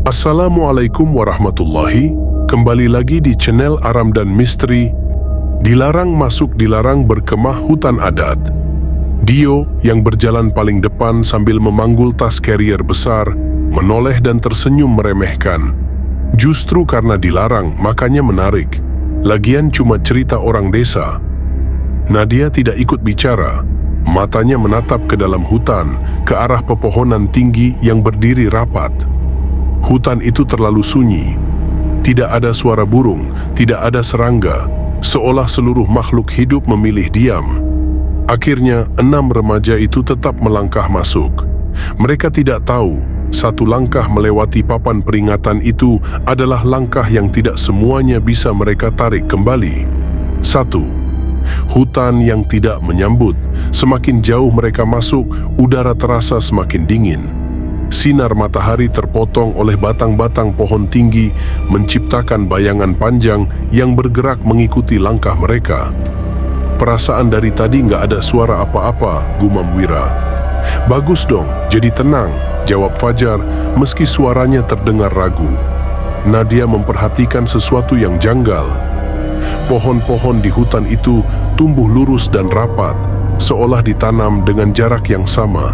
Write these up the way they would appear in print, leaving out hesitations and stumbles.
Assalamualaikum warahmatullahi. Kembali lagi di channel Aram dan Misteri. Dilarang masuk, dilarang berkemah hutan adat. Dio yang berjalan paling depan sambil memanggul tas carrier besar, menoleh dan tersenyum meremehkan. Justru karena dilarang, makanya menarik. Lagian cuma cerita orang desa. Nadia tidak ikut bicara. Matanya menatap ke dalam hutan, ke arah pepohonan tinggi yang berdiri rapat. Hutan itu terlalu sunyi. Tidak ada suara burung, tidak ada serangga, seolah seluruh makhluk hidup memilih diam. Akhirnya, 6 remaja itu tetap melangkah masuk. Mereka tidak tahu, satu langkah melewati papan peringatan itu adalah langkah yang tidak semuanya bisa mereka tarik kembali. 1. Hutan yang tidak menyambut. Semakin jauh mereka masuk, udara terasa semakin dingin. Sinar matahari terpotong oleh batang-batang pohon tinggi, menciptakan bayangan panjang yang bergerak mengikuti langkah mereka. Perasaan dari tadi nggak ada suara apa-apa, gumam Wira. Bagus dong, jadi tenang, jawab Fajar, meski suaranya terdengar ragu. Nadia memperhatikan sesuatu yang janggal. Pohon-pohon di hutan itu tumbuh lurus dan rapat, seolah ditanam dengan jarak yang sama.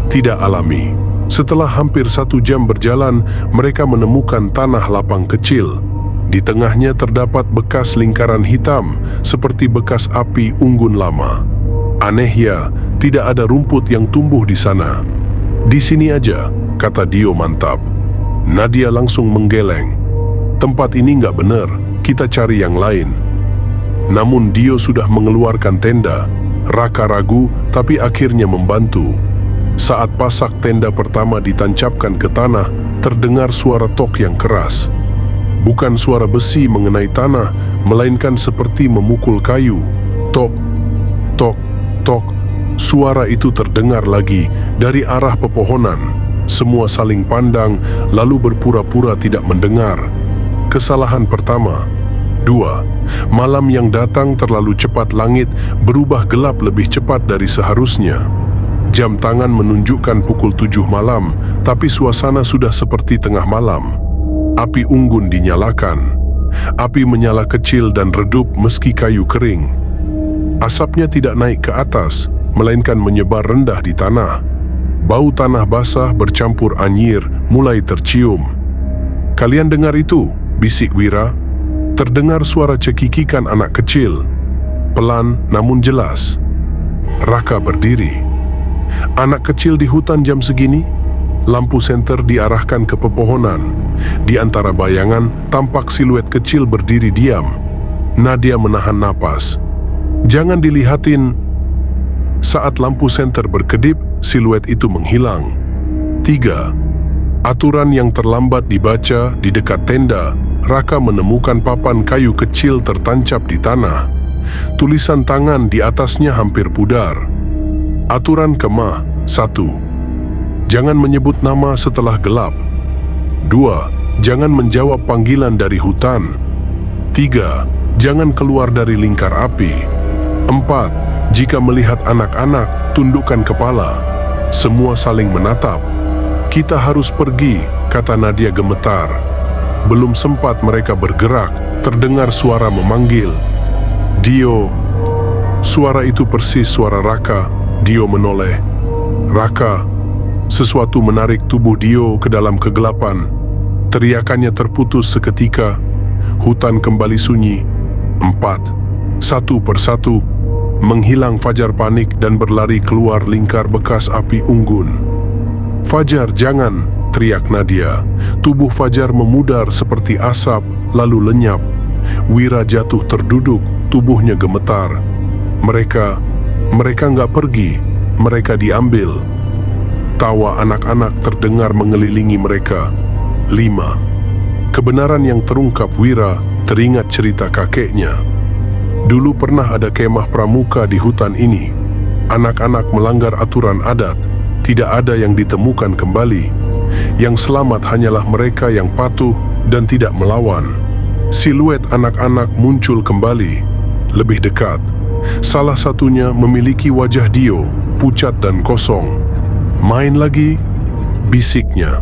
Tidak alami. Setelah hampir 1 jam berjalan, mereka menemukan tanah lapang kecil. Di tengahnya terdapat bekas lingkaran hitam, seperti bekas api unggun lama. Aneh ya, tidak ada rumput yang tumbuh di sana. Di sini aja, kata Dio mantap. Nadia langsung menggeleng. Tempat ini nggak benar, kita cari yang lain. Namun Dio sudah mengeluarkan tenda. Raka ragu, tapi akhirnya membantu. Saat pasak tenda pertama ditancapkan ke tanah, terdengar suara tok yang keras. Bukan suara besi mengenai tanah, melainkan seperti memukul kayu. Tok, tok, tok. Suara itu terdengar lagi dari arah pepohonan. Semua saling pandang, lalu berpura-pura tidak mendengar. Kesalahan pertama. 2. Malam yang datang terlalu cepat, langit berubah gelap lebih cepat dari seharusnya. Jam tangan menunjukkan pukul 7 malam, tapi suasana sudah seperti tengah malam. Api unggun dinyalakan. Api menyala kecil dan redup meski kayu kering. Asapnya tidak naik ke atas, melainkan menyebar rendah di tanah. Bau tanah basah bercampur anyir mulai tercium. "Kalian dengar itu?" bisik Wira. Terdengar suara cekikikan anak kecil. Pelan namun jelas. Raka berdiri. Anak kecil di hutan jam segini? Lampu senter diarahkan ke pepohonan. Di antara bayangan, tampak siluet kecil berdiri diam. Nadia menahan napas. "Jangan dilihatin." Saat lampu senter berkedip, siluet itu menghilang. 3. Aturan yang terlambat dibaca di dekat tenda. Raka menemukan papan kayu kecil tertancap di tanah. Tulisan tangan di atasnya hampir pudar. Aturan kemah. 1. Jangan menyebut nama setelah gelap. 2. Jangan menjawab panggilan dari hutan. 3. Jangan keluar dari lingkar api. 4. Jika melihat anak-anak, tundukkan kepala. Semua saling menatap. "Kita harus pergi," kata Nadia gemetar. Belum sempat mereka bergerak, terdengar suara memanggil. "Dio." Suara itu persis suara Raka. Dio menoleh. "Raka." Sesuatu menarik tubuh Dio ke dalam kegelapan. Teriakannya terputus seketika. Hutan kembali sunyi. 4. Satu persatu menghilang. Fajar panik dan berlari keluar lingkar bekas api unggun. "Fajar, jangan!" teriak Nadia. Tubuh Fajar memudar seperti asap, lalu lenyap. Wira jatuh terduduk, tubuhnya gemetar. Mereka nggak pergi, mereka diambil. Tawa anak-anak terdengar mengelilingi mereka. 5. Kebenaran yang terungkap Wira, teringat cerita kakeknya. Dulu pernah ada kemah pramuka di hutan ini. Anak-anak melanggar aturan adat, tidak ada yang ditemukan kembali. Yang selamat hanyalah mereka yang patuh dan tidak melawan. Siluet anak-anak muncul kembali, lebih dekat. Salah satunya memiliki wajah Dio, pucat dan kosong. "Main lagi?" bisiknya.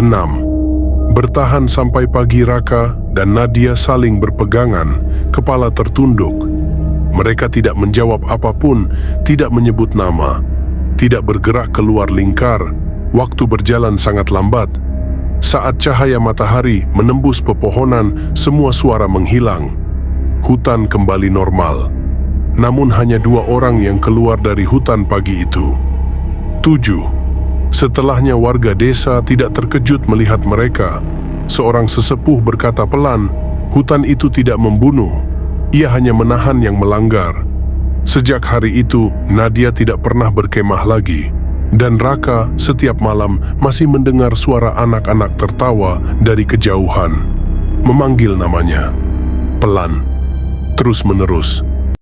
6. Bertahan sampai pagi, Raka dan Nadia saling berpegangan, kepala tertunduk. Mereka tidak menjawab apapun, tidak menyebut nama, tidak bergerak keluar lingkar. Waktu berjalan sangat lambat. Saat cahaya matahari menembus pepohonan, semua suara menghilang. Hutan kembali normal. Namun hanya 2 orang yang keluar dari hutan pagi itu. 7. Setelahnya warga desa tidak terkejut melihat mereka. Seorang sesepuh berkata pelan, hutan itu tidak membunuh. Ia hanya menahan yang melanggar. Sejak hari itu, Nadia tidak pernah berkemah lagi. Dan Raka setiap malam masih mendengar suara anak-anak tertawa dari kejauhan. Memanggil namanya. Pelan, terus-menerus.